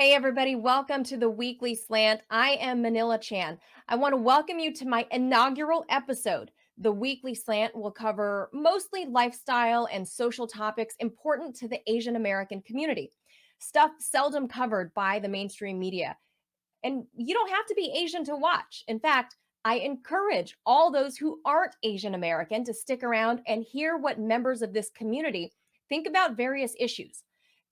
Hey, everybody, welcome to the Weekly Slant. I am Manila Chan. I want to welcome you to my inaugural episode. The Weekly Slant will cover mostly lifestyle and social topics important to the Asian American community, stuff seldom covered by the mainstream media. And you don't have to be Asian to watch. In fact, I encourage all those who aren't Asian American to stick around and hear what members of this community think about various issues.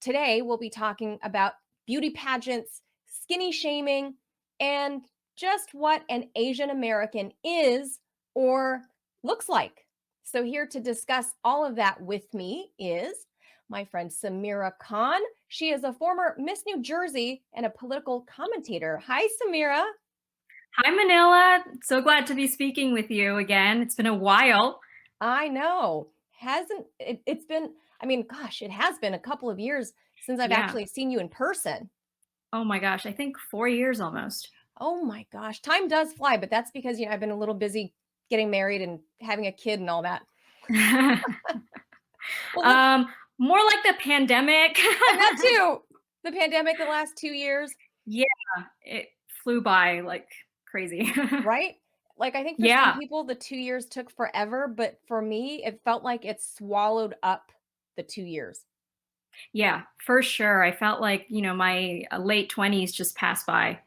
Today, we'll be talking about beauty pageants, skinny shaming, and just what an Asian American is or looks like. So, here to discuss all of that with me is my friend Sameera Khan. She is a former Miss New Jersey and a political commentator. Hi, Sameera. Hi, Manila. So glad to be speaking with you again. It's been a while. I know. Hasn't it, it's been, I mean, gosh, it has been a couple of years since I've Yeah. actually seen you in person. Oh my gosh, I think 4 years almost. Oh my gosh, time does fly, but that's because, I've been a little busy getting married and having a kid and all that. Well, let's, um, More like the pandemic. and that too. The pandemic the last 2 years, Yeah, it flew by like crazy. right? Like, I think for some Yeah, people, the 2 years took forever, but for me, it felt like it swallowed up the 2 years. yeah, for sure. I felt like, my late 20s just passed by.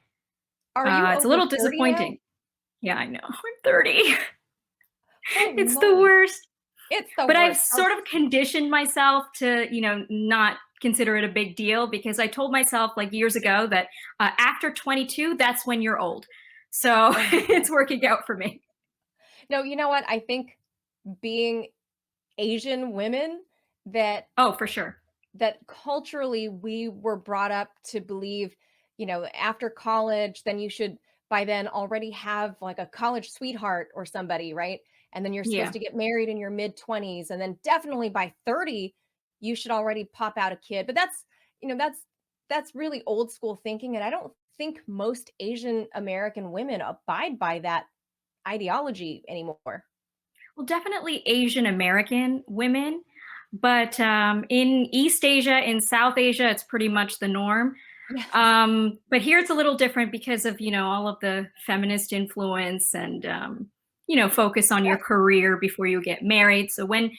Are you It's a over little 30 now? disappointing. Yeah, I know. I'm 30. Holy It's the moly. worst. It's the But I've worst. sort of conditioned myself to, not consider it a big deal because I told myself like years ago that after 22, that's when you're old. So Oh my it's gosh. working out for me. No, you know what? I think being Asian women that Oh, for sure. that culturally we were brought up to believe, after college, then you should by then already have like a college sweetheart or somebody, right? And then you're supposed Yeah. to get married in your mid 20s and then definitely by 30 you should already pop out a kid. But that's really old school thinking and I don't think most Asian American women abide by that ideology anymore. Well, definitely Asian American women. But in East Asia, in South Asia, it's pretty much the norm. Yes. But here it's a little different because of, all of the feminist influence and, focus on your Yes. career before you get married. So when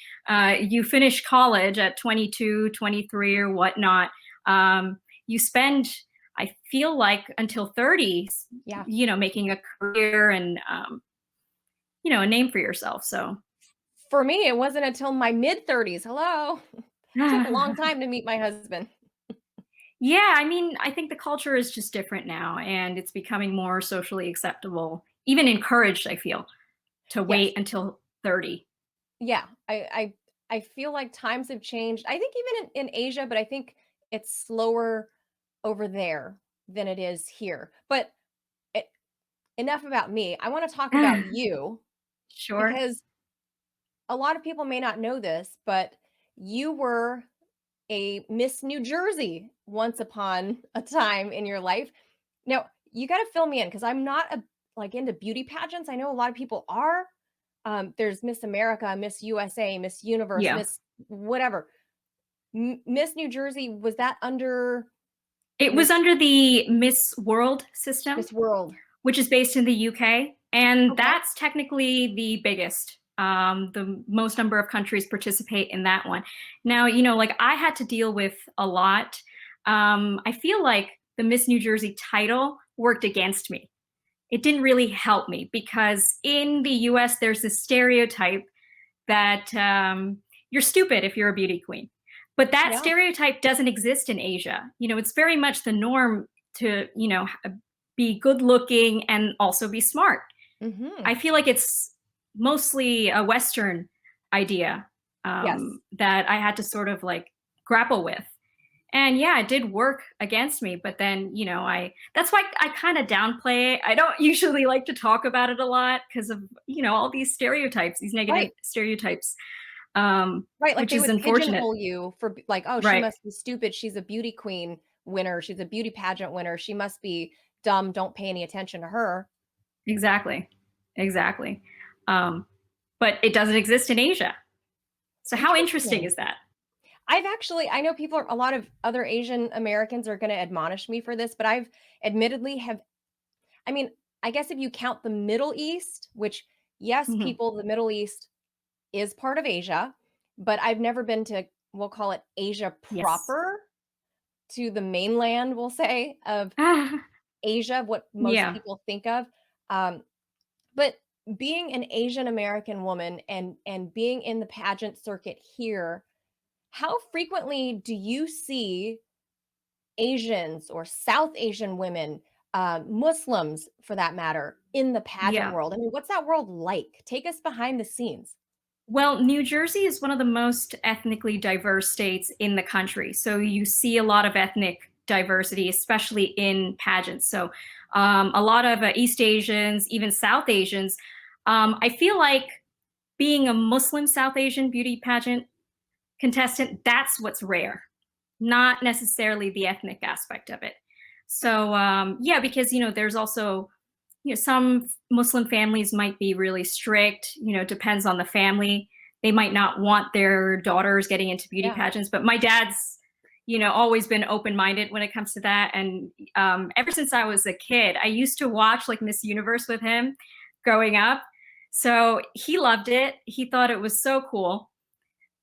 you finish college at 22, 23, or whatnot, you spend, I feel like, until 30s, Yeah. making a career and, a name for yourself. So, For me, it wasn't until my mid 30s. Hello. Took a long time to meet my husband. yeah, I mean, I think the culture is just different now and it's becoming more socially acceptable, even encouraged, I feel, to Yes. wait until 30. Yeah. I feel like times have changed. I think even in Asia, but I think it's slower over there than it is here. But e enough about me. I wanna talk about you Sure. because a lot of people may not know this, but you were a Miss New Jersey once upon a time in your life. Now, you gotta fill me in because I'm not into beauty pageants. I know a lot of people are. There's Miss America, Miss USA, Miss Universe, Yeah. Miss whatever. Miss New Jersey, was that under It was Miss under the Miss World system, Miss World? which is based in the UK, and Okay. that's technically the biggest. The most number of countries participate in that one. Now, like I had to deal with a lot. I feel like the Miss New Jersey title worked against me. It didn't really help me because in the US, there's this stereotype that you're stupid if you're a beauty queen. But that Yeah. stereotype doesn't exist in Asia. It's very much the norm to, be good looking and also be smart. Mhm. I feel like it's mostly a Western idea Yes. that I had to sort of like grapple with. And yeah, it did work against me, but then, that's why I kind of downplay it. I don't usually like to talk about it a lot because of, all these stereotypes, these negative Right. stereotypes, Right, like which they is would unfortunate. pigeonhole you for like, "Oh, she Right. must be stupid. She's a beauty queen winner. She's a beauty pageant winner. She must be dumb. Don't pay any attention to her." Exactly. Exactly. Um, but it doesn't exist in Asia. So how interesting Interesting. is that? I know a lot of other Asian Americans are going to admonish me for this, but I've admittedly have, I mean, I guess if you count the Middle East, which, yes, Mhm. people, the Middle East is part of Asia, but I've never been to, we'll call it Asia Yes. proper, to the mainland, we'll say, of Asia, what most Yeah. people think of. Um, but being an Asian American woman and being in the pageant circuit here, how frequently do you see Asians or South Asian women, Muslims for that matter, in the pageant Yeah. world? I mean, what's that world like? Take us behind the scenes. Well, New Jersey is one of the most ethnically diverse states in the country. So you see a lot of ethnic diversity, especially in pageants. So a lot of East Asians, even South Asians. I feel like being a Muslim South Asian beauty pageant contestant, that's what's rare, not necessarily the ethnic aspect of it. So yeah, because there's also some Muslim families might be really strict. Depends on the family. They might not want their daughters getting into beauty Yeah. pageants, but my dad's always been open-minded when it comes to that. And ever since I was a kid, I used to watch like Miss Universe with him growing up. So he loved it. He thought it was so cool.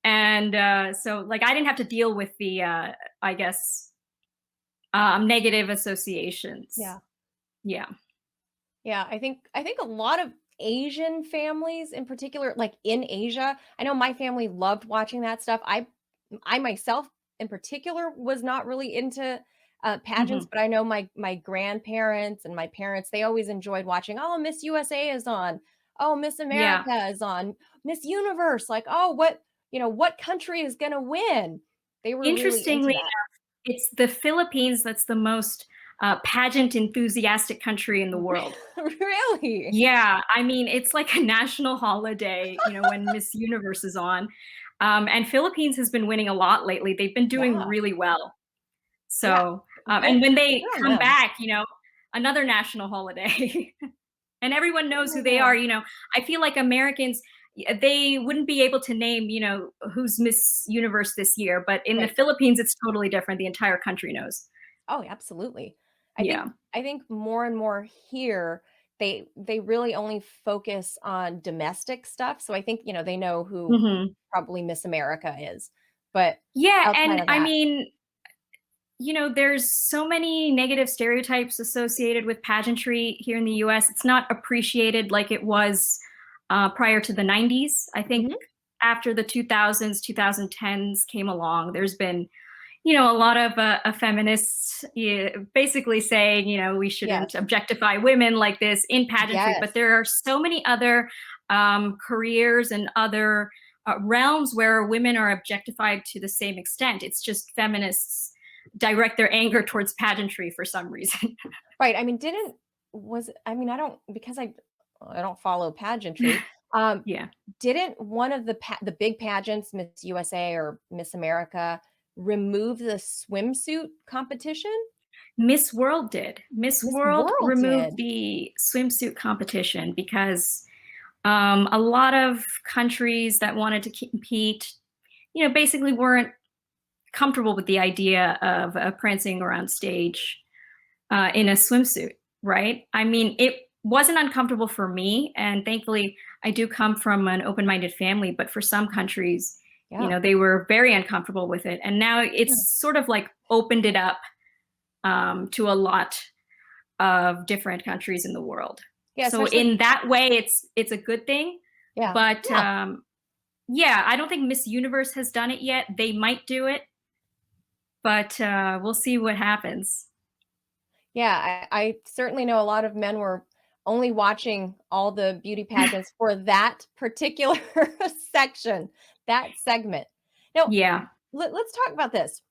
And so like I didn't have to deal with the I guess negative associations. Yeah. Yeah. Yeah, I think a lot of Asian families in particular, like in Asia, I know my family loved watching that stuff. I myself in particular was not really into pageants, Hmm. but I know my grandparents and my parents, they always enjoyed watching, oh, Miss USA is on. Oh, Miss Yeah. America is on. Miss Universe, like, oh, what country is going to win? They were really into Interestingly, that. it's the Philippines that's the most pageant enthusiastic country in the world. Really? Yeah, I mean, it's like a national holiday, when Miss Universe is on. And Philippines has been winning a lot lately. They've been doing Yeah. really well. Yeah. So, Good and when they good on come them. back, another national holiday, and everyone knows who they are. Oh. I feel like Americans, they wouldn't be able to name, who's Miss Universe this year, but in the Right. Philippines, it's totally different. The entire country knows. Oh, absolutely. I think Yeah. I think more and more here, they really only focus on domestic stuff, so I think, they know who Hmm. probably Miss America is, but Yeah, outside and of I that. mean, there's so many negative stereotypes associated with pageantry here in the US. It's not appreciated like it was prior to the 90s. I think Mhm. after the 2000s, 2010s came along, there's been, a lot of feminists basically saying, we shouldn't Yes. objectify women like this in pageantry. But Yes. there are so many other careers and other realms where women are objectified to the same extent. It's just feminists direct their anger towards pageantry for some reason. Right, I mean, didn't was I mean, I don't because I don't follow pageantry, um, Yeah. didn't one of the big pageants, Miss USA or Miss America, remove the swimsuit competition? Miss World did. Miss Miss World World removed did. the swimsuit competition because a lot of countries that wanted to compete, basically weren't comfortable with the idea of prancing around stage in a swimsuit, right? I mean, it wasn't uncomfortable for me. And thankfully, I do come from an open minded family, but for some countries, Yeah. they were very uncomfortable with it. And now Yeah. it's sort of like opened it up to a lot of different countries in the world. Yeah, So especially in that way, it's a good thing. yeah. But Yeah. yeah, I don't think Miss Universe has done it yet. They might do it, but we'll see what happens. Yeah, I certainly know a lot of men were only watching all the beauty pageants for that particular section, that segment. Now, Yeah. let's talk about this.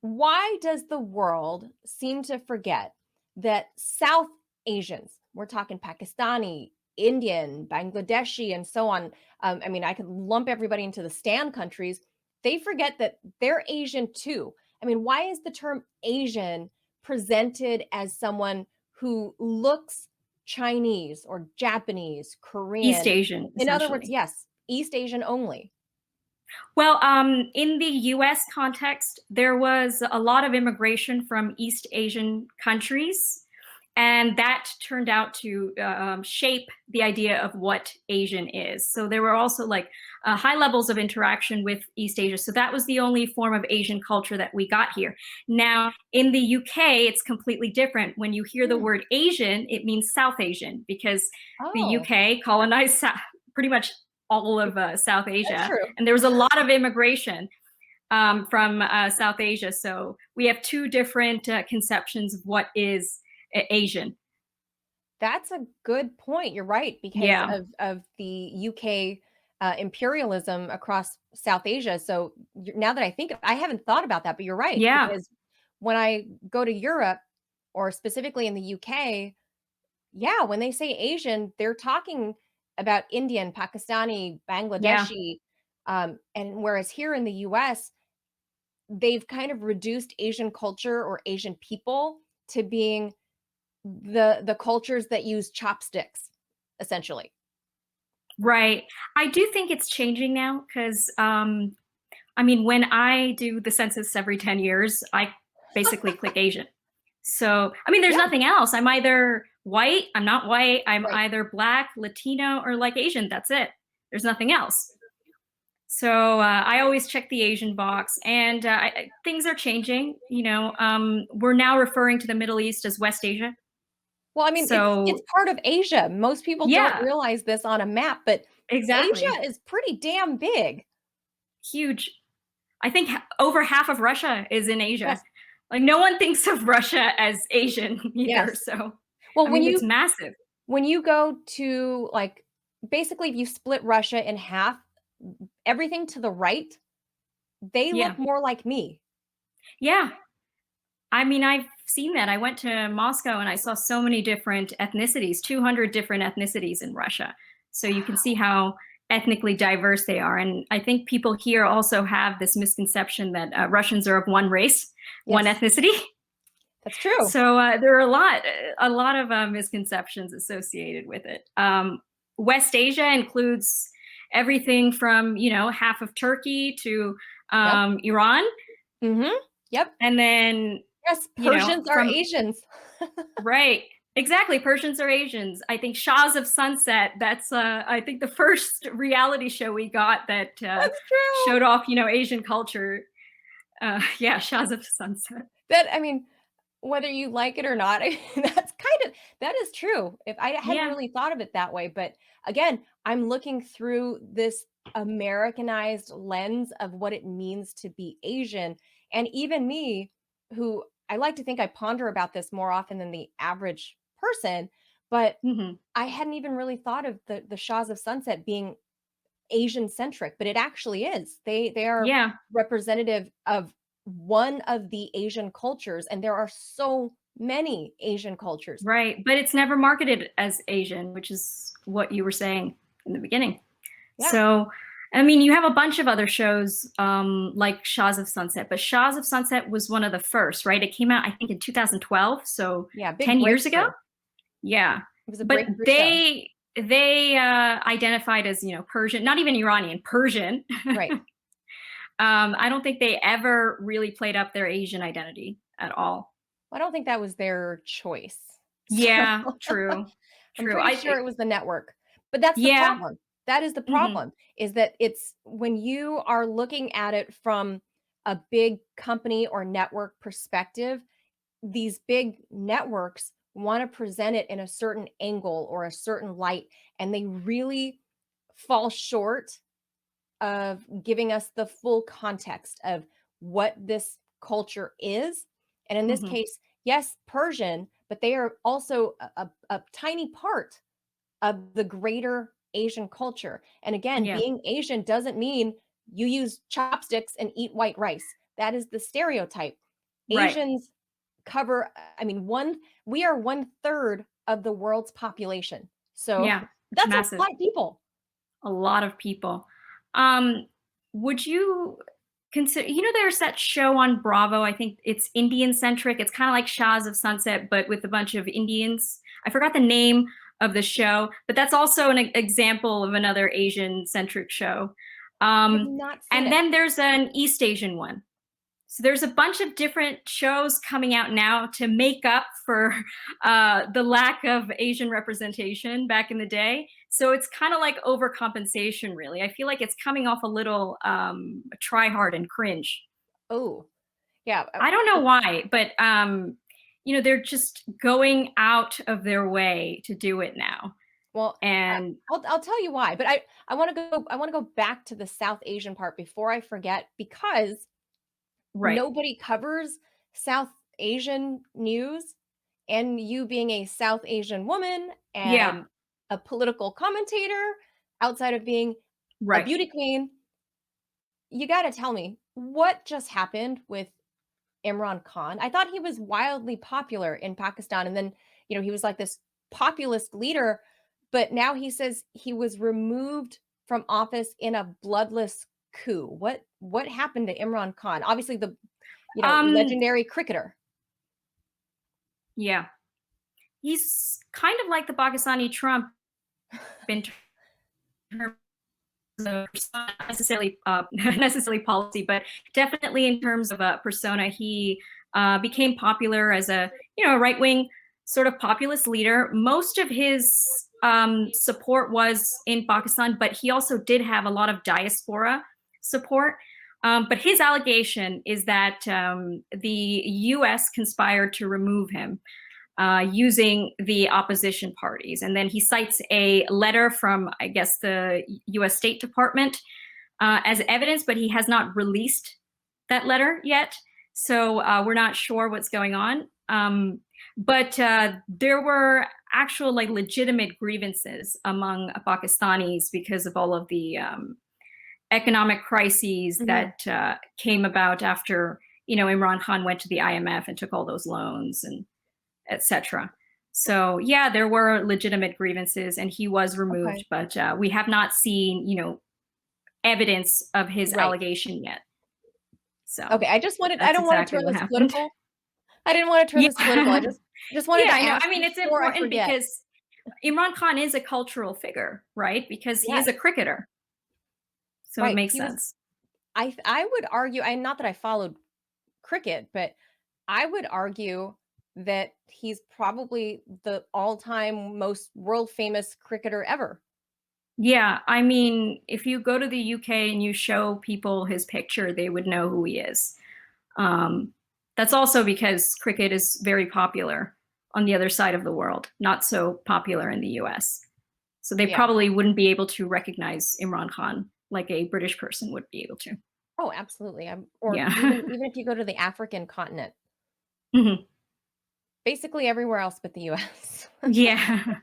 Why does the world seem to forget that South Asians, we're talking Pakistani, Indian, Bangladeshi, and so on. I mean, I could lump everybody into the stand countries. They forget that they're Asian too. I mean, why is the term Asian presented as someone who looks Chinese or Japanese, East Korean? Asian, In other words, essentially. yes, East Asian only. Well, in the US context, there was a lot of immigration from East Asian countries, and that turned out to shape the idea of what Asian is. So there were also like high levels of interaction with East Asia. So that was the only form of Asian culture that we got here. Now, in the UK, it's completely different. When you hear the Hmm. word Asian, it means South Asian because the Oh, UK colonized pretty much all of South that's Asia, true. and there was a lot of immigration from South Asia. So we have two different conceptions of what is Asian. That's a good point. You're right because Yeah, of the UK imperialism across South Asia. So now that I think, I haven't thought about that, but you're right yeah, because when I go to Europe or specifically in the UK, yeah, when they say Asian, they're talking about Indian, Pakistani, yeah. Bangladeshi, and whereas here in the US, they've kind of reduced Asian culture or Asian people to being the cultures that use chopsticks, essentially. Right. I do think it's changing now because, I mean, when I do the census every 10 years, I basically click Asian. So, I mean, there's Yeah, nothing else. I'm either white, I'm not white, I'm right. either black, Latino, or like Asian. That's it. There's nothing else. So I always check the Asian box, and things are changing. We're now referring to the Middle East as West Asia. Well, I mean, it's So part of Asia. Most people don't yeah, realize this on a map, but exactly. Asia is pretty damn big. Huge. I think over half of Russia is in Asia. Yes, Like no one thinks of Russia as Asian either. yes. So Well, I mean, it's massive. when you go to, like, basically, if you split Russia in half, everything to the right, they look Yeah, more like me. yeah. I mean, I've seen that. I went to Moscow and I saw so many different ethnicities, 200 different ethnicities in Russia. So you can see how ethnically diverse they are. And I think people here also have this misconception that Russians are of one race, one Yes, ethnicity. that's true. So there are a lot of misconceptions associated with it. West Asia includes everything from half of Turkey to Yep. Iran, Mhm. Yep. and then Yes, Persians are from Asians. right. Exactly. Persians or Asians. I think Shahs of Sunset. That's I think the first reality show we got that That's true. showed off, Asian culture. Yeah, Shahs of Sunset. That I mean, whether you like it or not, I mean, that is true. If I hadn't Yeah. really thought of it that way, but again, I'm looking through this Americanized lens of what it means to be Asian, and even me, who I like to think I ponder about this more often than the average person, but Hmm. I hadn't even really thought of the Shahs of Sunset being Asian centric, but it actually is. They are Yeah. representative of one of the Asian cultures, and there are so many Asian cultures. Right. But it's never marketed as Asian, which is what you were saying in the beginning. Yeah, So, I mean, you have a bunch of other shows like Shahs of Sunset, but Shahs of Sunset was one of the first, right? It came out, I think, in 2012, so yeah, big 10 years ago. breakthrough. Yeah. It was a But breakthrough show. they identified as, Persian, not even Iranian, Persian. Right. I don't think they ever really played up their Asian identity at all. I don't think that was their choice. So Yeah, true. I'm True. pretty sure it was the network. But that's the Yeah. problem. That is the Hmm. problem, is that it's when you are looking at it from a big company or network perspective, these big networks want to present it in a certain angle or a certain light, and they really fall short of giving us the full context of what this culture is. And in this Hmm. case, yes, Persian, but they are also a tiny part of the greater Asian culture. And again, Yeah. being Asian doesn't mean you use chopsticks and eat white rice. That is the stereotype. Right. Asians cover, I mean, we are one third of the world's population. So Yeah. It's that's a massive. lot of people. A lot of people. Um, would you consider, there's that show on Bravo, I think it's Indian centric. It's kind of like Shahs of Sunset, but with a bunch of Indians. I forgot the name of the show, but that's also an example of another Asian centric show. I have Um, not seen and it. then there's an East Asian one. So there's a bunch of different shows coming out now to make up for the lack of Asian representation back in the day. So it's kind of like overcompensation, really. I feel like it's coming off a little try hard and cringe. Oh, yeah. I don't know why, but they're just going out of their way to do it now. Well, And I'll tell you why, but I want to go back to the South Asian part before I forget because right. nobody covers South Asian news, and you being a South Asian woman Yeah, and a political commentator outside of being a right. beauty queen, you got to tell me what just happened with Imran Khan. I thought he was wildly popular in Pakistan, and then, he was like this populist leader, but now he says he was removed from office in a bloodless coup. What happened to Imran Khan? Obviously the, Um, legendary cricketer. yeah. He's kind of like the Pakistani Trump in terms of not necessarily necessarily policy, but definitely in terms of a persona. He became popular as a right wing sort of populist leader. Most of his support was in Pakistan, but he also did have a lot of diaspora support. But his allegation is that the U.S. conspired to remove him using the opposition parties. And then he cites a letter from, I guess, the US State Department as evidence, but he has not released that letter yet. So we're not sure what's going on. But there were actual, like, legitimate grievances among Pakistanis because of all of the economic crises Mhm. that came about after, Imran Khan went to the IMF and took all those loans and etc. So yeah, there were legitimate grievances, and he was removed, Okay. but we have not seen, evidence of his Right. allegation yet. So Okay, I that's don't wanna exactly turn what this happened. political. I didn't wanna turn Yeah, this political. I just wanted yeah. to ask I mean, it's before I important forget. because Imran Khan is a cultural figure, right? Because he is Yes, a cricketer, so it right. makes He was sense. I would argue, and not that I followed cricket, but I would argue that he's probably the all-time most world famous cricketer ever. Yeah, I mean, if you go to the UK and you show people his picture, they would know who he is. Um, that's also because cricket is very popular on the other side of the world, not so popular in the US. So they Yeah. probably wouldn't be able to recognize Imran Khan like a British person would be able to. Oh, absolutely. Or Yeah. even if you go to the African continent, Mhm. basically everywhere else but the US. Yeah.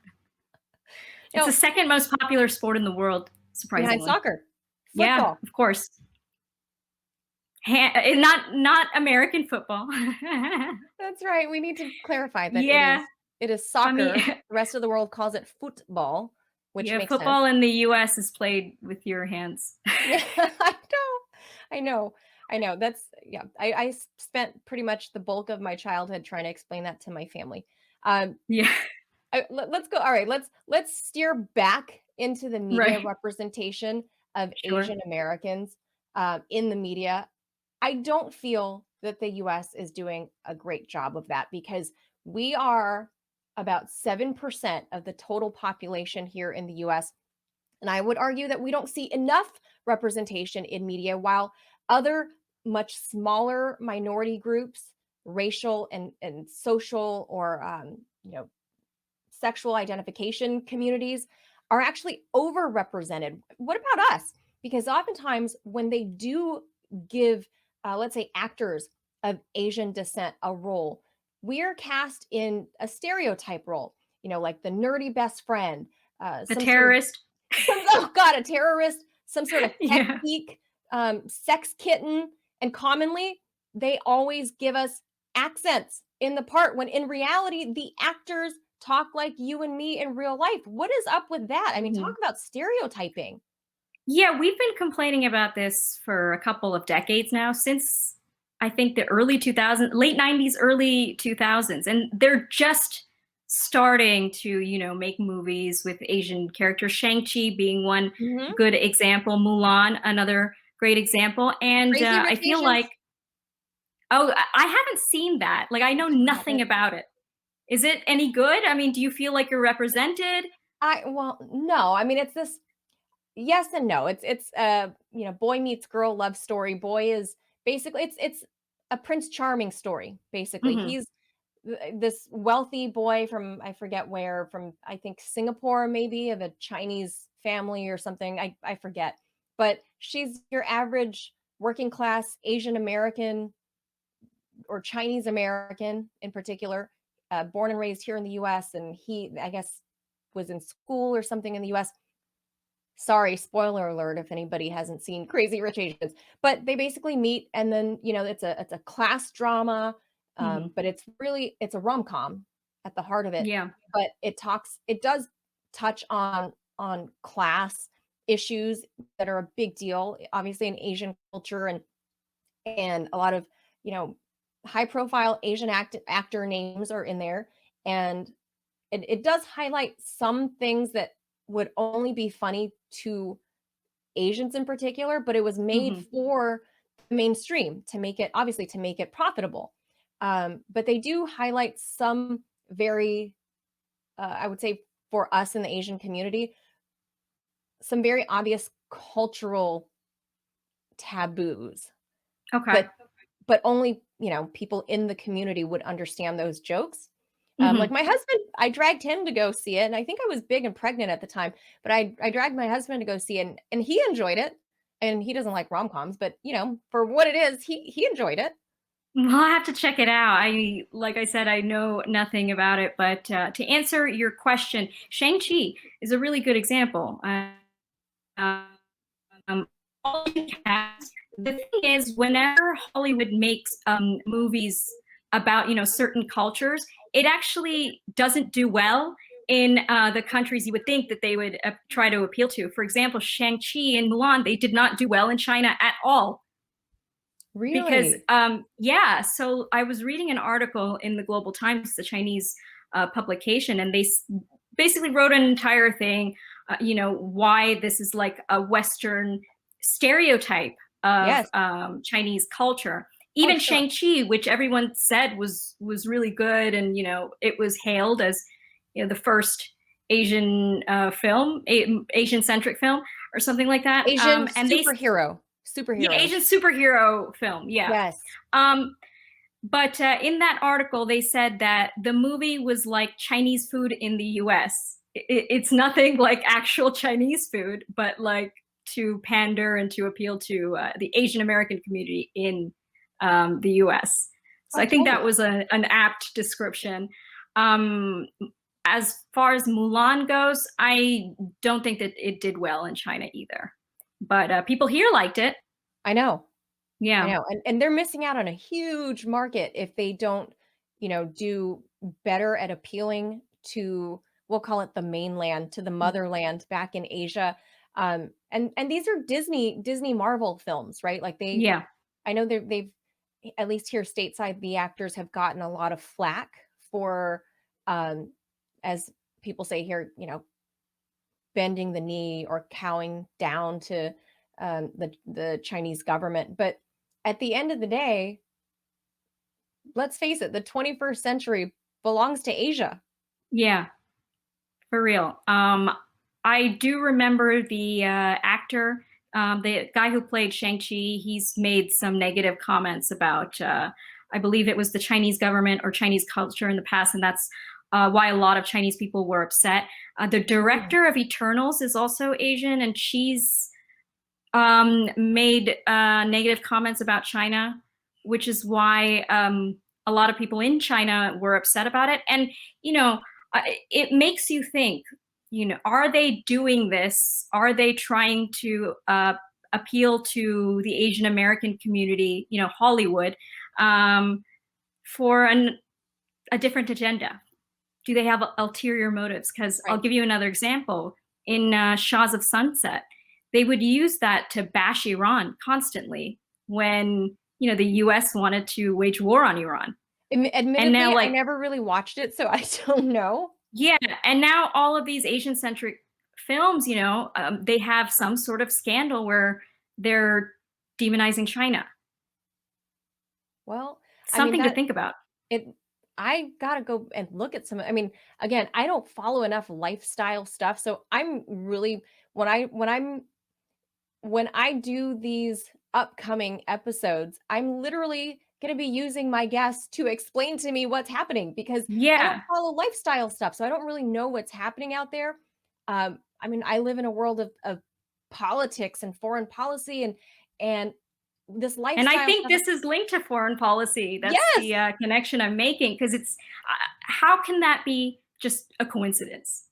It's the No, second most popular sport in the world, behind surprisingly. soccer, Yeah, football. of course. Not American football. That's right. We need to clarify that Yeah, it is I mean, soccer. The rest of the world calls it football, which yeah, makes sense. football in the US is played with your hands. Yeah, I know. I know. I know. That's yeah. Spent pretty much the bulk of my childhood trying to explain that to my family. Um, Yeah, let's go. All right, let's steer back into the media right. representation of Sure. Asian Americans in the media. I don't feel that the US is doing a great job of that because we are about 7% of the total population here in the US. And I would argue that we don't see enough representation in media, while other much smaller minority groups, racial and social or sexual identification communities are actually overrepresented. What about us? Because oftentimes when they do give, let's say, actors of Asian descent a role, we are cast in a stereotype role, like the nerdy best friend, The some sort of terrorist. oh god, a terrorist, some sort of tech Yeah. geek, sex kitten, and commonly they always give us accents in the part when in reality the actors talk like you and me in real life. What is up with that? I mean, talk Mhm. about stereotyping. Yeah, we've been complaining about this for a couple of decades now, since I think the early 2000s, late 90s, early 2000s, and they're just starting to, make movies with Asian characters. Shang-Chi being one Mhm. good example, Mulan, another great example. And Crazy I Rich feel like, Asians? oh, I haven't seen that. Like, I know Yeah, nothing that about it. Is it any good? I mean, do you feel like you're represented? no, I mean, it's this yes and no. Boy meets girl love story. Boy is basically it's a Prince Charming story, basically. Hmm. He's this wealthy boy from I forget where, from I think Singapore, maybe of a Chinese family or something. I forget. But she's your average working class Asian American or Chinese American in particular, born and raised here in the US. And he, I guess, was in school or something in the US. Sorry, spoiler alert if anybody hasn't seen Crazy Rich Asians. But they basically meet and then, it's a class drama, Hmm. but it's a rom-com at the heart of it. Yeah. But it does touch on class issues that are a big deal, obviously in Asian culture, and a lot of, you know, high profile Asian actor names are in there. And it does highlight some things that would only be funny to Asians in particular, but it was made Hmm. for the mainstream to make it, obviously, to make it profitable. But they do highlight some very, I would say, for us in the Asian community, some very obvious cultural taboos. Okay. But only, people in the community would understand those jokes. Like Hmm. my husband, I dragged him to go see it, and I think I was big and pregnant at the time, but I dragged my husband to go see it, and he enjoyed it. And he doesn't like rom-coms, but, for what it is, he enjoyed it. Well, I have to check it out. Like I said, I know nothing about it, but to answer your question, Shang-Chi is a really good example. Um, the thing is, whenever Hollywood makes movies about certain cultures, it actually doesn't do well in the countries you would think that they would try to appeal to. For example, Shang-Chi and Mulan, they did not do well in China at all because Really? yeah. So I was reading an article in the Global Times, the Chinese publication, and they basically wrote an entire thing, why this is like a Western stereotype of Yes. Chinese culture. Oh, Even sure. Shang-Chi, which everyone said was really good, and it was hailed as the first Asian film, Asian centric film, or something like that. Asian And they superhero. Yeah, Superhero. Asian superhero film. Yeah. Yes. Um, but in that article, they said that the movie was like Chinese food in the US. It's nothing like actual Chinese food, but like to pander and to appeal to the Asian American community in the US. So Oh, I think that totally. was an apt description. Um, as far as Mulan goes, I don't think that it did well in China either. But people here liked it. I know. I Yeah. know, and they're missing out on a huge market if they don't, do better at appealing to, we'll call it the mainland, to the motherland back in Asia. And these are Disney Marvel films, right? Like Yeah. I know they've at least here stateside, the actors have gotten a lot of flack for, um, as people say here, bending the knee or cowing down to the Chinese government. But at the end of the day, let's face it, the 21st century belongs to Asia. Yeah. For real. I do remember the actor, the guy who played Shang-Chi, he's made some negative comments about, I believe it was the Chinese government or Chinese culture in the past, and that's why a lot of Chinese people were upset. The Mm. director of Eternals is also Asian, and she's made negative comments about China, which is why a lot of people in China were upset about it. And, you know, it makes you think, are they doing this? Are they trying to appeal to the Asian American community, Hollywood, um, for a different agenda? Do they have ulterior motives? Because I'll Right. give you another example. In Shaws of Sunset, they would use that to bash Iran constantly when the U.S. wanted to wage war on Iran. And now, Admittedly, I like, never really watched it, so I don't know. yeah, and now all of these Asian-centric films, they have some sort of scandal where they're demonizing China. Well, I mean, Something to think about. it I gotta go and look at some. I mean, again, I don't follow enough lifestyle stuff, so I'm really when I do these upcoming episodes, I'm literally going to be using my guests to explain to me what's happening because I don't Yeah, follow lifestyle stuff. So I don't really know what's happening out there. I mean, I live in a world of politics and foreign policy and this and I lifestyle think stuff. this is linked to foreign policy. That's Yes. the, connection I'm making because how can that be just a coincidence?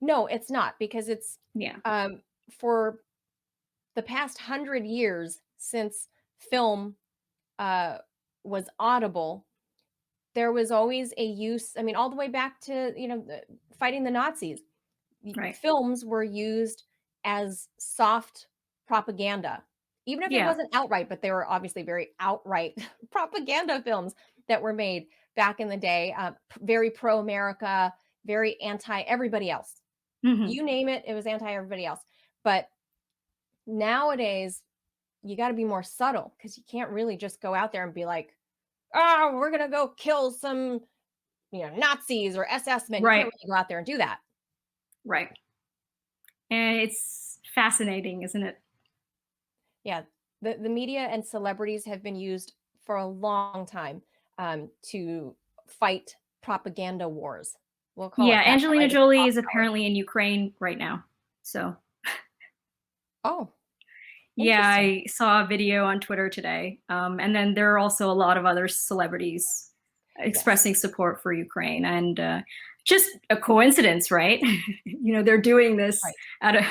No, it's not because it's Yeah, for the past 100 years since film uh, was audible, there was always a use. I mean, all the way back to, fighting the Nazis. right. Films were used as soft propaganda, even if it Yeah, wasn't outright, but they were obviously very outright propaganda films that were made back in the day, very pro-America, very anti everybody else. mhm, You name it, it was anti everybody else. But nowadays, you got to be more subtle because you can't really just go out there and be like, oh, we're going to go kill some Nazis or SS men. You can't right, really go out there and do that. right. And it's fascinating, isn't it? Yeah. The media and celebrities have been used for a long time to fight propaganda wars. We'll call Yeah, it that. Angelina Right? It's Jolie off is color. apparently in Ukraine right now. So, Oh, yeah, interesting. I saw a video on Twitter today. And then there are also a lot of other celebrities Yes. expressing support for Ukraine. And just a coincidence, right? They're doing this Right. out of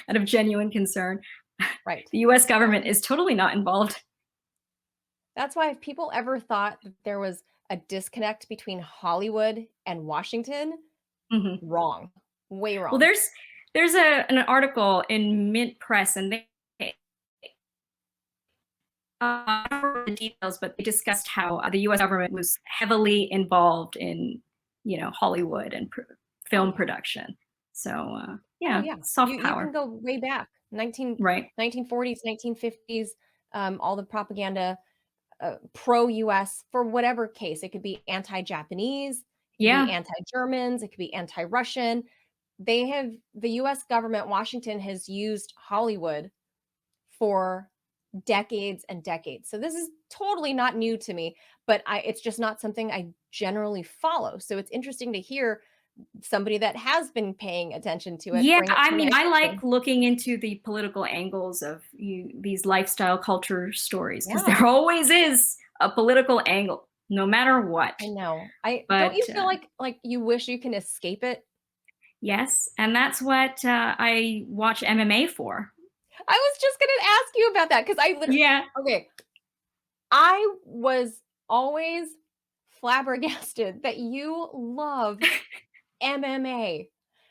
out of genuine concern. Right. The US government is totally not involved. That's why if people ever thought that there was a disconnect between Hollywood and Washington, Mhm. wrong. Way Well, wrong. there's an article in Mint Press, and they I don't remember the details, but they discussed how the U.S. government was heavily involved in, Hollywood and Oh film yeah. production. So Oh yeah, yeah. You soft you can power, go way back. 1940s, 1950s, all the propaganda pro-US for whatever case. It could be anti-Japanese, it could be yeah, anti-Germans, it could be anti-Russian. The US government, Washington has used Hollywood for decades and decades. So this is totally not new to me, but it's just not something I generally follow. So it's interesting to hear somebody that has been paying attention to it yeah. bring it I to my mean, I like attention. looking into the political angles of these lifestyle culture stories because Yeah, there always is a political angle, no matter what. I know. I don't But you feel like you wish you can escape it? yes, and that's what I watch MMA for. I was just going to ask you about that because I literally Yeah. okay, I was always flabbergasted that you love MMA.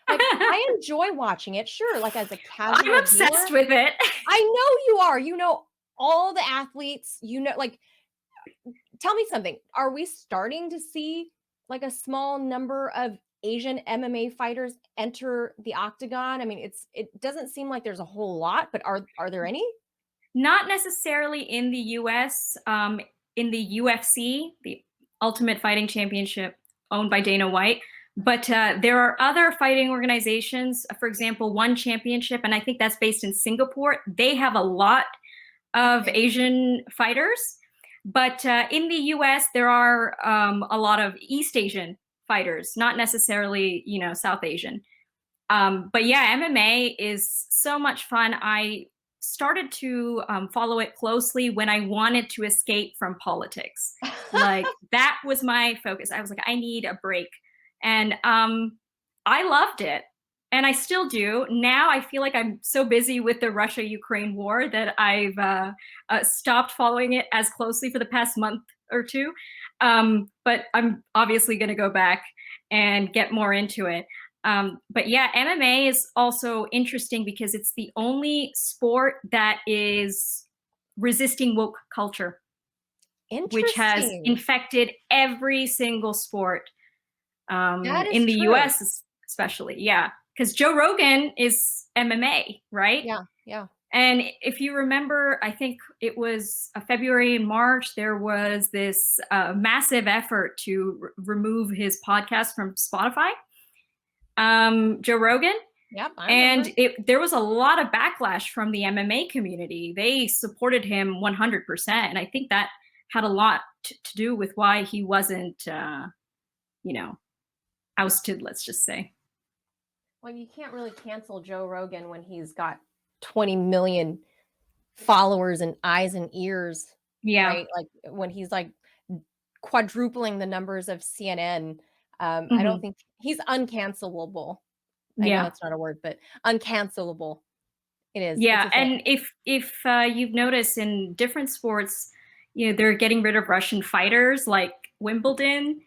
Like, I enjoy watching it, sure, like, as a I'm casual obsessed viewer. with it. I know you are, you know all the athletes, like, tell me something, are we starting to see, like, a small number of Asian MMA fighters enter the Octagon? I mean, it doesn't seem like there's a whole lot, but are there any? Not necessarily in the US, in the UFC, the Ultimate Fighting Championship owned by Dana White. But there are other fighting organizations, for example, One Championship, and I think that's based in Singapore. They have a lot of Okay. Asian fighters. But in the US, there are a lot of East Asian fighters, not necessarily, South Asian. But yeah, MMA is so much fun. I started to follow it closely when I wanted to escape from politics. Like that was my focus. I was like, I need a break. And I loved it. And I still do. Now I feel like I'm so busy with the Russia Ukraine war that I've stopped following it as closely for the past month or two. But I'm obviously going to go back and get more into it. But yeah, MMA is also interesting because it's the only sport that is resisting woke culture. which has Interesting. infected every single sport That is in the true. US, especially. Yeah. Because Joe Rogan is MMA, right? Yeah, yeah, And if you remember, I think it was February and March, there was this massive effort to remove his podcast from Spotify, Joe Rogan. yep, I And remember. there was a lot of backlash from the MMA community. They supported him 100%. And I think that had a lot to do with why he wasn't, you know, ousted, let's just say. Well, you can't really cancel Joe Rogan when he's got 20 million followers and eyes and ears, Yeah. right? Like when he's like quadrupling the numbers of CNN. I don't Hmm. think he's uncancelable. I know Yeah. that's not a word, but uncancelable. It is. It's Yeah, a thing. and if you've noticed in different sports, they're getting rid of Russian fighters, like Wimbledon,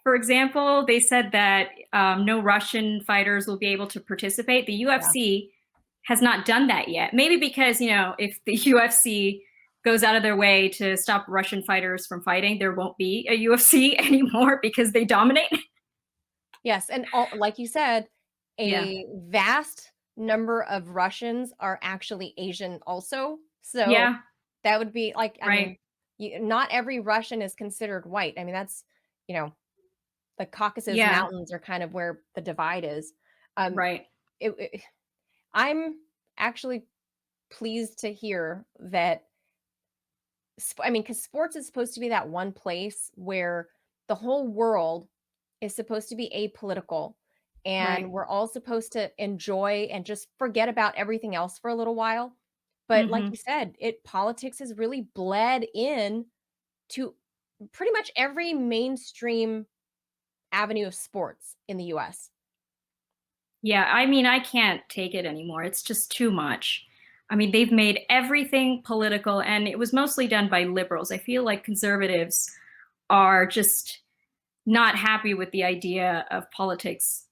for example. They said that no Russian fighters will be able to participate. The Yeah. UFC has not done that yet. Maybe because if the UFC goes out of their way to stop Russian fighters from fighting, there won't be a UFC anymore because they dominate. Yes, and all, like you said, Yeah. a vast number of Russians are actually Asian also. So Yeah. that would be like, I Right. mean, not every Russian is considered white. I mean, that's, you know, the Caucasus Yeah. Mountains are kind of where the divide is. Um, Right. it I'm actually pleased to hear that I mean, because sports is supposed to be that one place where the whole world is supposed to be apolitical, and Right. we're all supposed to enjoy and just forget about everything else for a little while. But like Hmm. you said, it politics has really bled in to pretty much every mainstream avenue of sports in the US. Yeah, I mean, I can't take it anymore. It's just too much. I mean, they've made everything political, and it was mostly done by liberals. I feel like conservatives are just not happy with the idea of politics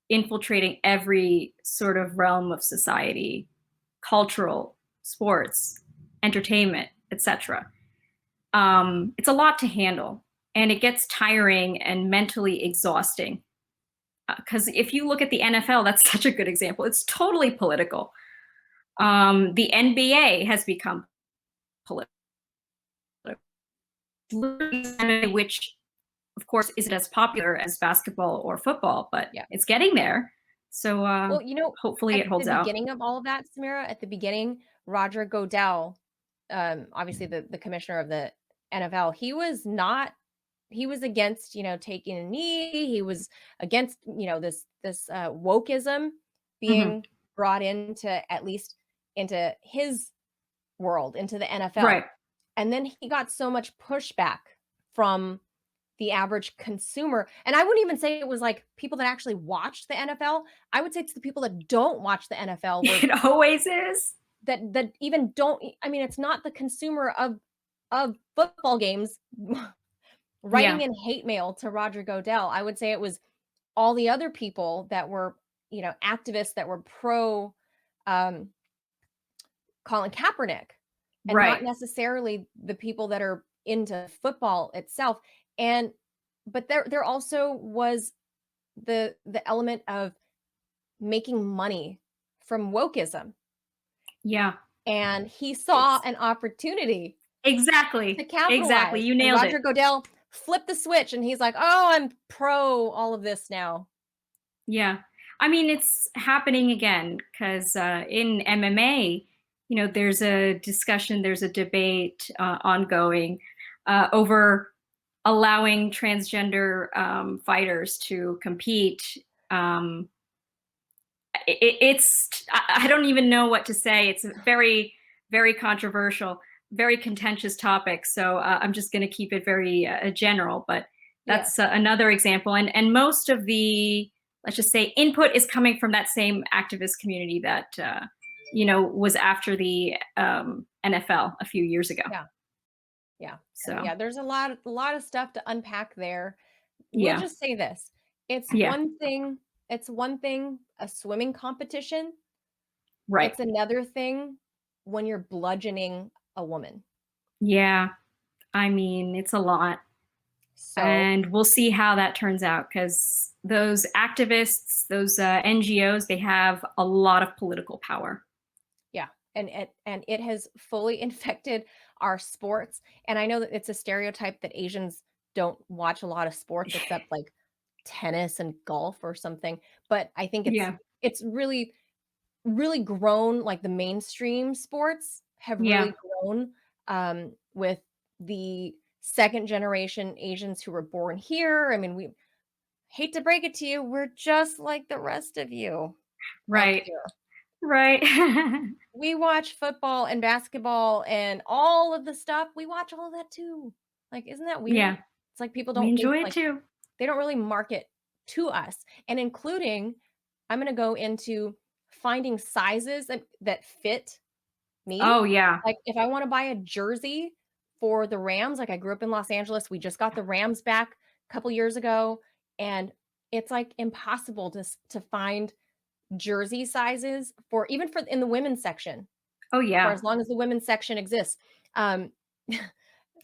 infiltrating every sort of realm of society, cultural, sports, entertainment, etc. It's a lot to handle, and it gets tiring and mentally exhausting. Because if you look at the NFL, that's such a good example. It's totally political. The NBA has become political, which, of course, isn't as popular as basketball or football, but Yeah. it's getting there. So Well, hopefully at it the holds out. beginning of all of that, Samira, at the beginning, Roger Goodell, obviously the commissioner of the NFL, he was against, taking a knee. He was against, this wokeism Hmm. being brought into at least into his world, into the Right. NFL. And then he got so much pushback from the average consumer. And I wouldn't even say it was like people that actually watched the NFL. I would say it's the people that don't watch the NFL were It always is. that even don't I mean, it's not the consumer of football games writing Yeah. in hate mail to Roger Goodell. I would say it was all the other people that were, activists that were pro um, Colin Kaepernick, and not Right. necessarily the people that are into football itself. And but there also was the element of making money from wokeism, Yeah. and he saw It's an opportunity to exactly. Exactly. capitalize, You and nailed Roger it. Goodell flipped the switch, and he's like, "Oh, I'm pro all of this now." Yeah. I mean, it's happening again because in MMA, there's a discussion, there's a debate ongoing over allowing transgender fighters to compete. Um, I don't even know what to say. It's a very, very controversial, very contentious topic. So I'm just going to keep it very general. But that's Yes. another example, and most of the, let's just say, input is coming from that same activist community that was after the NFL a few years ago. Yeah. Yeah. So Yeah, there's a lot of stuff to unpack there. We'll yeah, just say this. It's yeah, one thing it's one thing a swimming competition. right, It's another thing when you're bludgeoning a woman. yeah. I mean, it's a lot. So, And we'll see how that turns out because those activists, those NGOs, they have a lot of political power. yeah, and it has fully infected our sports, and I know that it's a stereotype that Asians don't watch a lot of sports except, like, tennis and golf or something, but I think it's Yeah. it's really really grown, like, the mainstream sports have Yeah. really grown, with the second generation Asians who were born here. I mean, we hate to break it to you, we're just like the rest of you up Right. here. Right. We watch football and basketball and all of the stuff, we watch all of that too. Like, isn't that weird? Yeah. It's like people We don't they enjoy it like, too. they don't really market to us, and including I'm gonna go into finding sizes that fit me. Oh, yeah. Like, if I wanna buy a jersey for the Rams, like, I grew up in Los Angeles, we just got the Rams back a couple years ago, and it's, like, impossible to find jersey sizes for even for in the women's section, Oh, for yeah. as long as the women's section exists, um,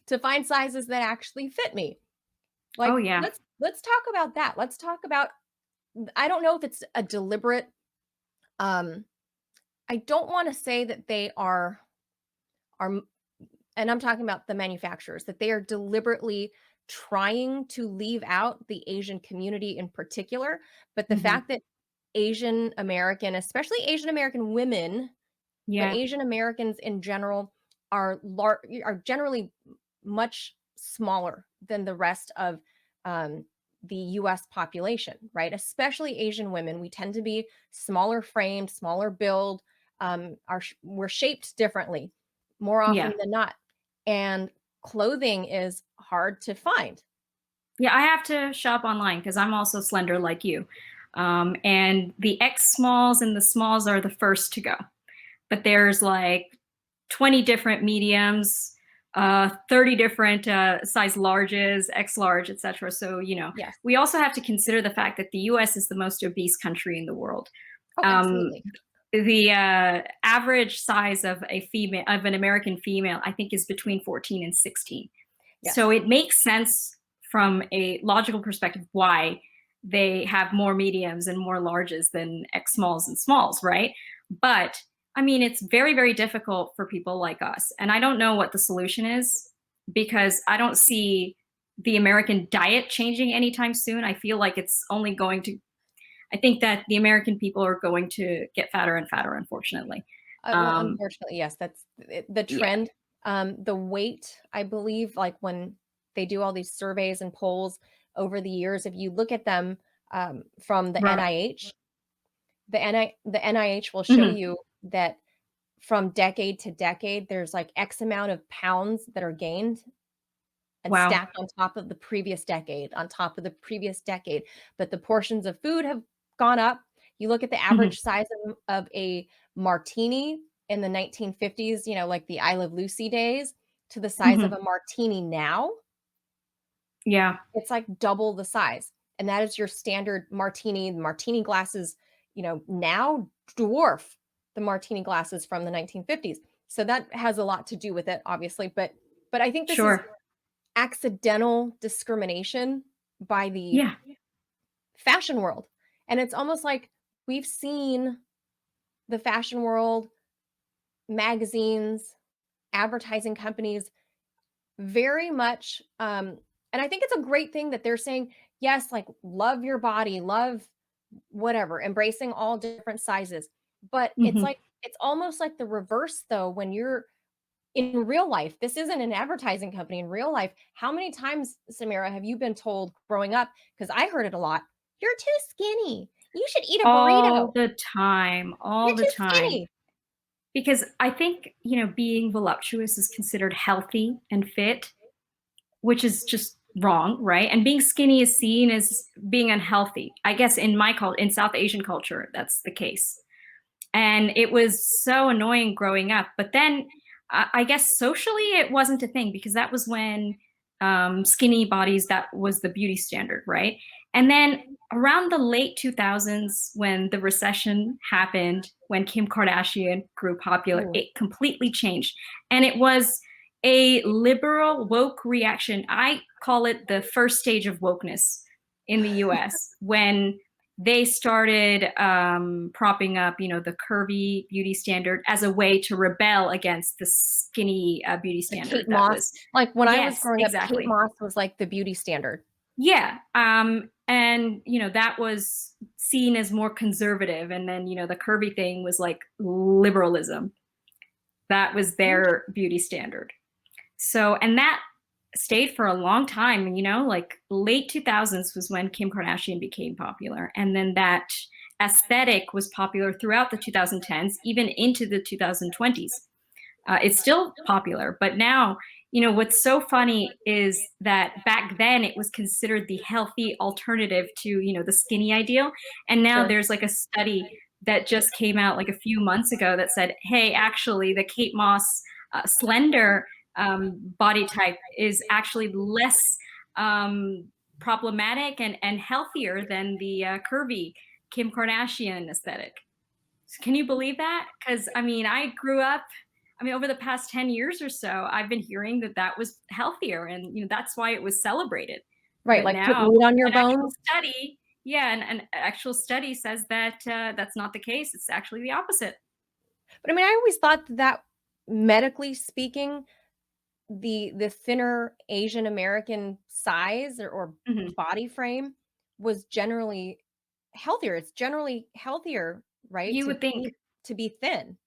to find sizes that actually fit me. Oh, Like, yeah. let's talk about that. Let's talk about I don't know if it's a deliberate, um I don't wanna say that they are and I'm talking about the manufacturers, that they are deliberately trying to leave out the Asian community in particular, but the Mhm. fact that Asian American, especially Asian American women, but Yeah. Asian Americans in general are generally much smaller than the rest of, um, the US population, right? Especially Asian women, we tend to be smaller framed, smaller build, we're shaped differently more often Yeah. than not, and clothing is hard to find. Yeah, I have to shop online because I'm also slender like you. And the X smalls and the smalls are the first to go. But there's like 20 different mediums, 30 different size larges, X large, etc. So, Yes. we also have to consider the fact that the US is the most obese country in the world. Oh, Um, absolutely. the average size of an American female, I think, is between 14 and 16. So Yes. it makes sense from a logical perspective why they have more mediums and more larges than X smalls and smalls, right? But I mean, it's very, very difficult for people like us. And I don't know what the solution is because I don't see the American diet changing anytime soon. I feel like it's only going to, I think that the American people are going to get fatter and fatter, unfortunately. Well, Um, unfortunately, yes, that's the yeah. trend. The weight, I believe, like when they do all these surveys and polls over the years, if you look at them from the Right. NIH, the NIH will show Mhm. you that from decade to decade, there's like X amount of pounds that are gained and Wow. stacked on top of the previous decade, on top of the previous decade. But the portions of food have gone up. You look at the Mhm. average size of a martini in the 1950s, like the I Love Lucy days, to the size of Mhm. a martini now, Yeah. it's like double the size. And that is your standard martini. The martini glasses, now dwarf the martini glasses from the 1950s. So that has a lot to do with it, obviously. But I think this is Sure. accidental discrimination by the Yeah. fashion world. And it's almost like we've seen the fashion world, magazines, advertising companies very much and I think it's a great thing that they're saying, yes, like love your body, love whatever, embracing all different sizes. But it's Mhm. like it's almost like the reverse though when you're in real life. This isn't an advertising company. In real life, how many times, Samira, have you been told growing up? Because I heard it a lot. You're too skinny. You should eat a All burrito. the time, all You're the too time. skinny. Because I think, being voluptuous is considered healthy and fit, which is just wrong, right? And being skinny is seen as being unhealthy. I guess in my culture, in South Asian culture, that's the case. And it was so annoying growing up. But then I guess socially it wasn't a thing because that was when skinny bodies, that was the beauty standard, right? And then around the late 2000s, when the recession happened, when Kim Kardashian grew popular, Ooh, it completely changed. And it was, a liberal woke reaction. I call it the first stage of wokeness in the US when they started propping up, the curvy beauty standard as a way to rebel against the skinny beauty The Kate standard that Moss. was. Like, when I was Yes, growing up, Kate exactly. Moss was, like, the beauty standard. Yeah. And, that was seen as more conservative. And then, the curvy thing was like liberalism. That was their beauty standard. So, and that stayed for a long time, like late 2000s was when Kim Kardashian became popular. And then that aesthetic was popular throughout the 2010s, even into the 2020s. It's still popular, but now, what's so funny is that back then it was considered the healthy alternative to, the skinny ideal. And now Sure. there's like a study that just came out like a few months ago that said, hey, actually, the Kate Moss slender body type is actually less problematic and healthier than the curvy Kim Kardashian aesthetic. So can you believe that? Because I mean, over the past 10 years or so, I've been hearing that that was healthier, and that's why it was celebrated. Right, But like, put now meat on your an actual bones. study, yeah, an actual study says that that's not the case. It's actually the opposite. But, I mean, I always thought that medically speaking, the thinner Asian American size or Mhm. body frame was generally healthier. It's generally healthier, right, You would think. to be thin.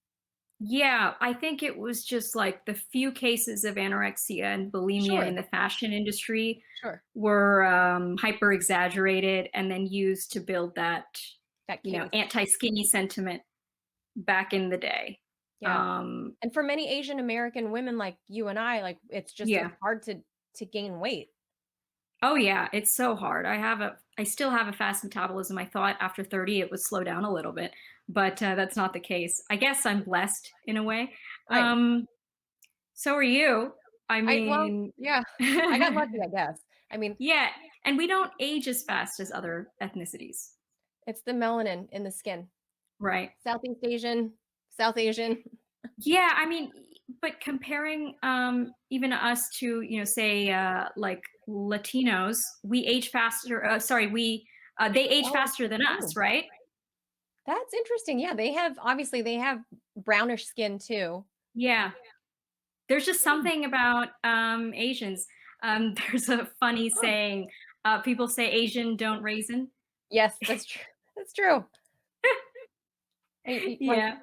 Yeah, I think it was just like the few cases of anorexia and bulimia in Sure, the fashion industry sure. were hyper exaggerated and then used to build that, That case. anti skinny sentiment back in the day. Yeah. Um, And for many Asian American women like you and I, like, it's yeah. hard to gain weight. Oh yeah, it's so hard. I still have a fast metabolism. I thought after 30 it would slow down a little bit, but that's not the case. I guess I'm blessed in a way. Right. Um, so are you. I Well, mean, yeah. I got lucky, I guess. I mean, yeah, and we don't age as fast as other ethnicities, it's the melanin in the skin. right? Southeast Asian, South Asian. Yeah, I mean, but comparing even us to, say like Latinos, we age faster. Sorry, we they age Oh, faster than true. us, right? That's interesting. Yeah, they have brownish skin too. Yeah. There's just Hmm. something about Asians. There's a funny Huh. saying. People say Asian don't raisin. Yes, that's true. That's true. Like, Yeah.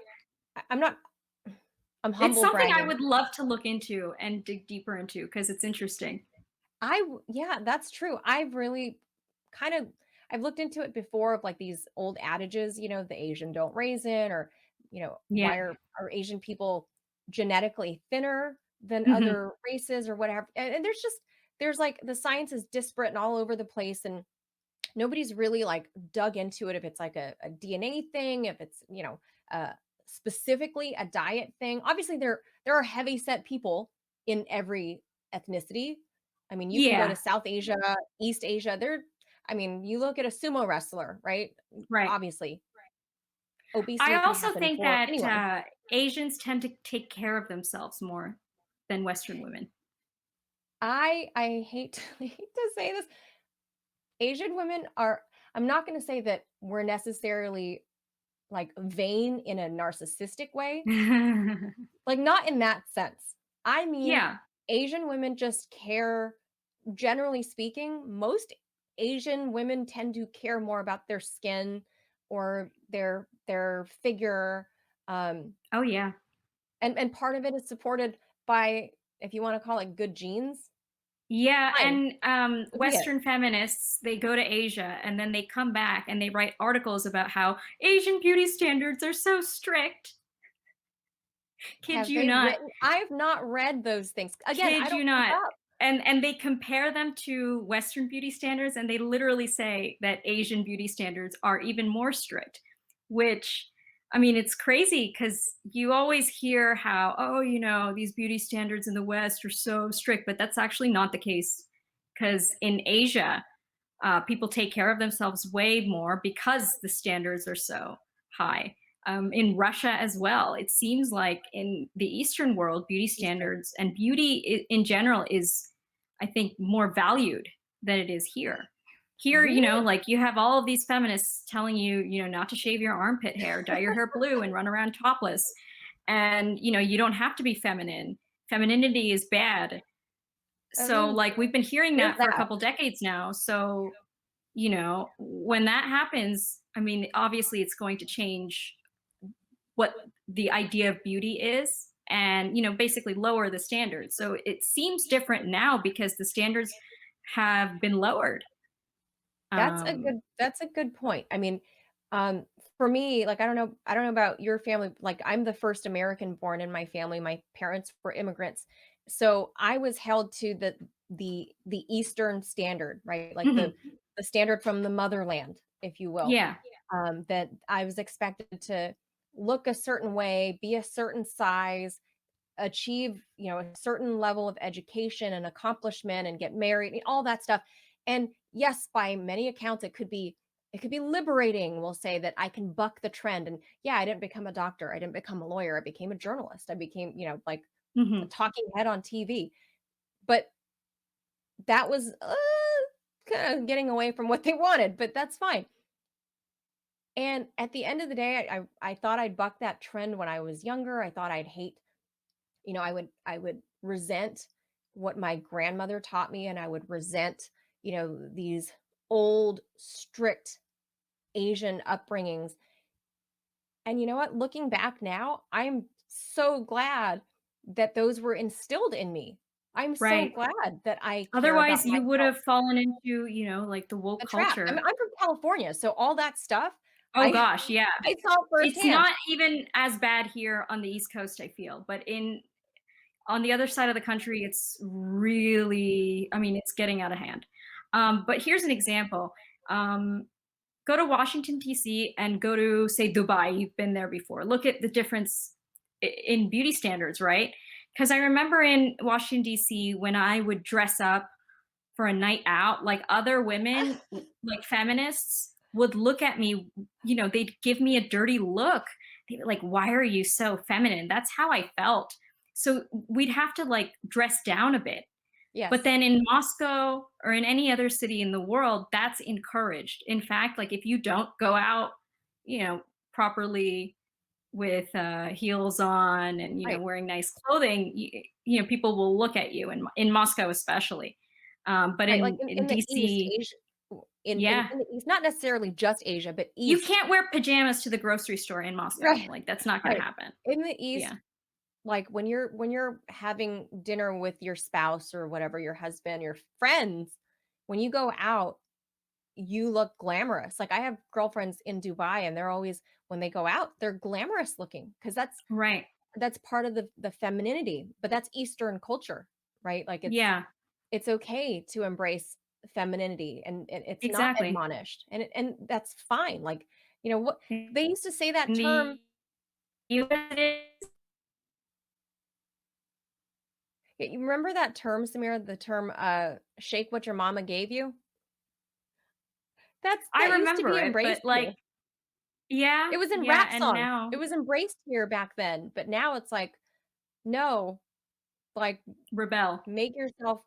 I'm not I'm It's humble something I bragging. would love to look into and dig deeper into because it's interesting. Yeah, that's true. I've really kind of I've looked into it before of like these old adages, the Asian don't raisin or, why Yeah. are Asian people genetically thinner than Mhm. other races or whatever. And there's like the science is disparate and all over the place and nobody's really like dug into it if it's like a DNA thing, if it's, uh specifically a diet thing. Obviously there are heavy set people in every ethnicity. I mean, you can go to Yeah. South Asia, East Asia. I mean, you look at a sumo wrestler, right? Right. Obviously, I obesity can also happen think for that anyone. Asians tend to take care of themselves more than Western women. I hate I hate to say this. Asian women are I'm not going to say that we're necessarily like vain in a narcissistic way. Like, not in that sense. I mean, Yeah. Asian women just care generally speaking, most Asian women tend to care more about their skin or their figure, Oh yeah. and part of it is supported by, if you wanna call it good genes, Yeah, fine, and so be it. Western feminists, they go to Asia and then they come back and they write articles about how Asian beauty standards are so strict. Kid Have you they not. written I've not read those things. Again, I Kid you don't keep not. up. And they compare them to Western beauty standards and they literally say that Asian beauty standards are even more strict, which I mean, it's crazy because you always hear how, oh, these beauty standards in the West are so strict, but that's actually not the case. Because in Asia, people take care of themselves way more because the standards are so high. in Russia as well. It seems like in the Eastern world, beauty Eastern. standards and beauty in general is, I think, more valued than it is here. Here, Really? like you have all of these feminists telling you, not to shave your armpit hair, dye your hair blue, and run around topless. And, you don't have to be feminine. Femininity is bad. So, Who like, we've been hearing says that for a that? couple decades now. So, when that happens, I mean, obviously it's going to change what the idea of beauty is and, basically lower the standards. So it seems different now because the standards have been lowered. Um, That's a good point. I mean, um, for me, like I don't know about your family, like I'm the first American born in my family. My parents were immigrants. So I was held to the Eastern standard, right? Like mhm. the standard from the motherland, if you will. Yeah, That I was expected to look a certain way, be a certain size, achieve, a certain level of education and accomplishment and get married, and all that stuff. And yes, by many accounts, it could be liberating. We'll say that I can buck the trend. And yeah, I didn't become a doctor. I didn't become a lawyer. I became a journalist. I became, like a mhm. talking head on TV. But that was kind of getting away from what they wanted, but that's fine. And at the end of the day, I thought I'd buck that trend when I was younger. I thought I'd hate, I would resent what my grandmother taught me, and I would resent, these old, strict Asian upbringings. And you know what? Looking back now, I'm so glad that those were instilled in me. I'm so Right. glad that I care about Otherwise, you would myself. have fallen into, like the A woke trap. culture. I'm from California, so all that stuff Oh I gosh, yeah. I saw It's firsthand. not even as bad here on the East Coast, I feel, but in on the other side of the country, it's really, I mean, it's getting out of hand. But here's an example. Um, Go to Washington, D.C., and go to, say, Dubai. You've been there before. Look at the difference in beauty standards, right? Because I remember in Washington, D.C., when I would dress up for a night out, like other women, like feminists, would look at me, they'd give me a dirty look. They'd be like, why are you so feminine? That's how I felt. So we'd have to like dress down a bit. But Yes. then in Moscow or in any other city in the world, that's encouraged. In fact, like if you don't go out, properly with heels on and Right. wearing nice clothing, people will look at you in Moscow especially. But Right, like in in the East, DC, Asia yeah, in the East, not necessarily just Asia, but you East. can't wear pajamas to the grocery store in Moscow. Right, Like that's not going to right. happen. In the East, Yeah, like, when you're having dinner with your spouse or whatever, your husband, your friends, when you go out, you look glamorous. Like, I have girlfriends in Dubai, and they're always when they go out, they're glamorous looking because right. that's part of the femininity, but that's Eastern culture, right? Like, Yeah, it's okay to embrace femininity, and it's not exactly. admonished, and that's fine. Like, what In they used to say that term. the US, it is. You remember that term, Samira, the term, "shake what your mama gave you"? I That used to be remember it, but embraced like, here. yeah, It was in yeah, rap and songs. It now was embraced here back then, but now it's like, no, like, rebel. make yourself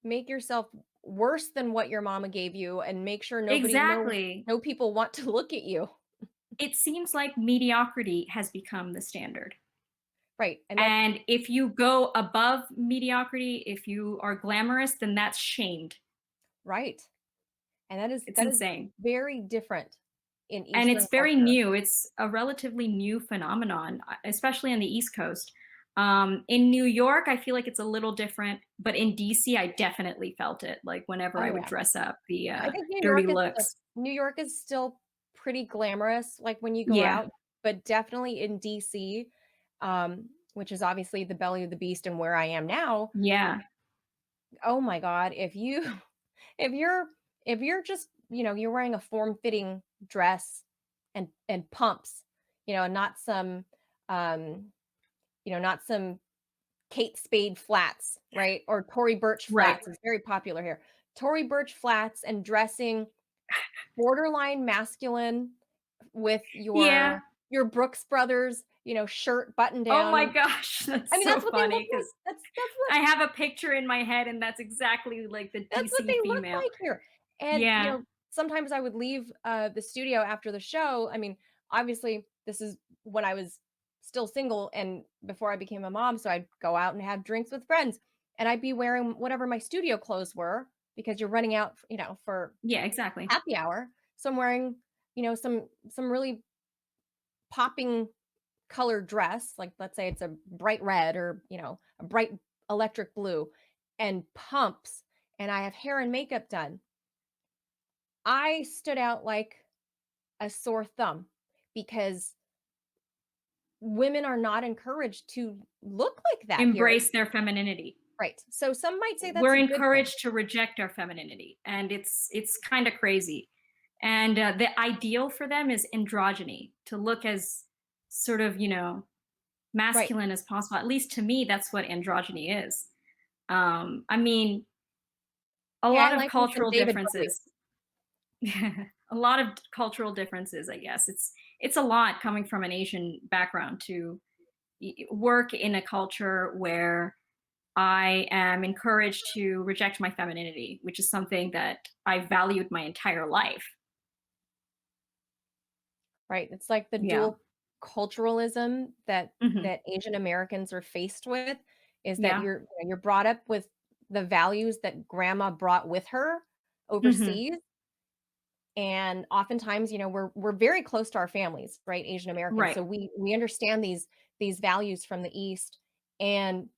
make yourself worse than what your mama gave you, and make sure Exactly. no people want to look at you. It seems like mediocrity has become the standard. Right, and that's And if you go above mediocrity, if you are glamorous, then that's shamed. right, and It's that is insane. very different in And it's Eastern very culture. new. It's a relatively new phenomenon, especially on the East Coast. In New York, I feel like it's a little different, but in DC, I definitely felt it. Like whenever I Oh, would yeah. dress up, the I think dirty looks. New York is still pretty glamorous, like, when you go Yeah, out, but definitely in DC, which is obviously the belly of the beast and where I am now. yeah, Oh my god, if you if you're if you're just, you're wearing a form-fitting dress and pumps, and not some, um, not some Kate Spade flats, right? Or Tory Burch right. flats is very popular here. Tory Burch flats and dressing borderline masculine with Yeah. your Brooks Brothers, shirt buttoned Oh my down. gosh, I that's mean, so that's what they look funny like. because That's I have a picture in my head, and that's exactly like the what they DC look female. like here. And, Yeah, sometimes I would leave, the studio after the show. I mean, obviously, this is when I was still single and before I became a mom, so I'd go out and have drinks with friends, and I'd be wearing whatever my studio clothes were because you're running out, for yeah, exactly. happy hour. So I'm wearing, some really popping colored dress, like let's say it's a bright red or, a bright electric blue and pumps, and I have hair and makeup done. I stood out like a sore thumb because women are not encouraged to look like that here. Embrace their femininity. Right. So some might say that's We're a good thing. encouraged to reject our femininity, and it's kind of crazy. And the ideal for them is androgyny, to look as sort of Right. masculine as possible. At least to me, that's what androgyny is. I mean, a Hey, I lot of like me some cultural David Bowie. differences. A lot of cultural differences, I guess. It's a lot coming from an Asian background to work in a culture where I am encouraged to reject my femininity, which is something that I valued my entire life. Right. It's like the Yeah. dual culturalism that Mhm. Asian Americans are faced with is that Yeah. you're brought up with the values that grandma brought with her Mhm. overseas. And oftentimes, we're very close to our families, right? Asian Americans. Right. So we understand these values from the East. And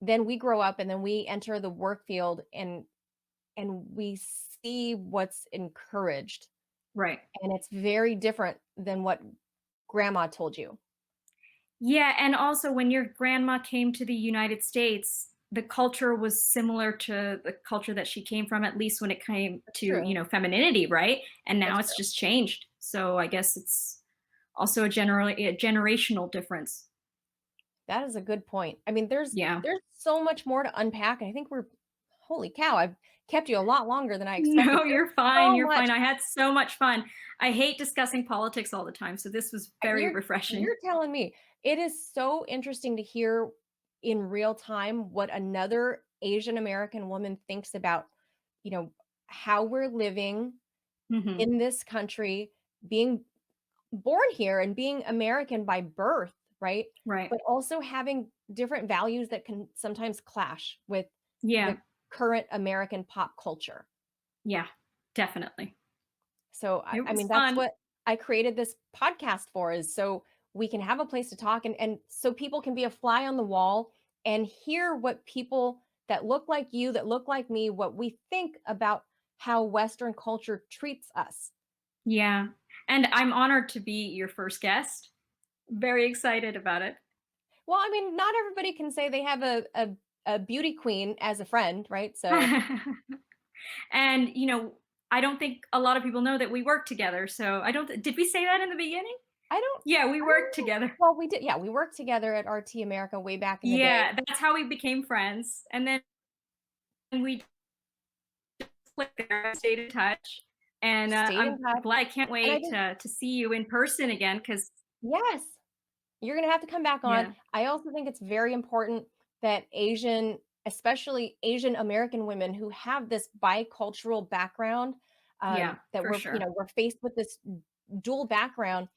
then we grow up and then we enter the work field and we see what's encouraged. Right. And it's very different than what grandma told you. Yeah, and also when your grandma came to the United States, the culture was similar to the culture that she came from, at least when it came That's to, true. femininity, right? And now That's it's true. just changed. So I guess it's also a generational difference. That is a good point. I mean, there's Yeah. there's so much more to unpack. And I think we're holy cow, I've kept you a lot longer than I expected. No, There's you're fine. so You're much. fine. I had so much fun. I hate discussing politics all the time, so this was very You're refreshing. you're telling me. It is so interesting to hear in real time what another Asian American woman thinks about, you know, how we're living Mhm. in this country, being born here and being American by birth, right? Right. But also having different values that can sometimes clash with Yeah. the current American pop culture. Yeah. Definitely. So I, It I was mean, that's fun. what I created this podcast for, is so we can have a place to talk and so people can be a fly on the wall and hear what people that look like you, that look like me, what we think about how Western culture treats us. Yeah. And I'm honored to be your first guest. Very excited about it. Well, I mean, not everybody can say they have a beauty queen as a friend, right? So And, I don't think a lot of people know that we work together, so I don't did we say that in the beginning? I don't Yeah, we I work don't know. together. Well, we did, yeah, we worked together at RT America way back in the day. Yeah, that's how we became friends, and then we clicked there, stayed in touch, and, Stayed in I'm touch. glad I can't And I wait think to see you in person again. Because yes, you're gonna have to come back on. yeah, I also think it's very important that Asian, especially Asian American women who have this bicultural background, yeah, that for sure. we're faced with this dual background.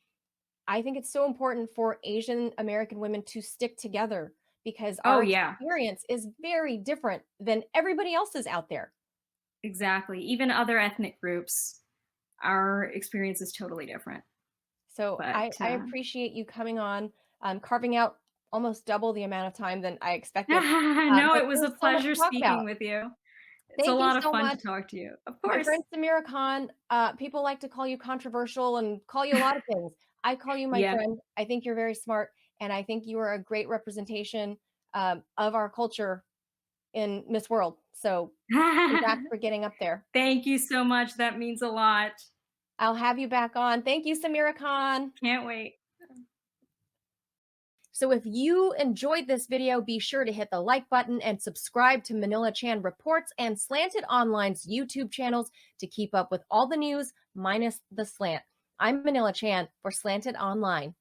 I think it's so important for Asian American women to stick together because Oh, our yeah, experience is very different than everybody else's out there. exactly. Even other ethnic groups, our experience is totally different, So but, I appreciate you coming on, carving out almost double the amount of time than I expected. no, But it was a there's so much pleasure to talk speaking about. with you. It's a Thank you lot of so fun much. to talk to you. Of My course. friend Sameera Khan, people like to call you controversial and call you a lot of things. I call you my Yeah. friend. I think you're very smart, and I think you are a great representation of our culture in Miss World. So congrats for getting up there. Thank you so much. That means a lot. I'll have you back on. Thank you, Sameera Khan. Can't wait. So if you enjoyed this video, be sure to hit the like button and subscribe to Manila Chan Reports and Slanted Online's YouTube channels to keep up with all the news minus the slant. I'm Manila Chan for Slanted Online.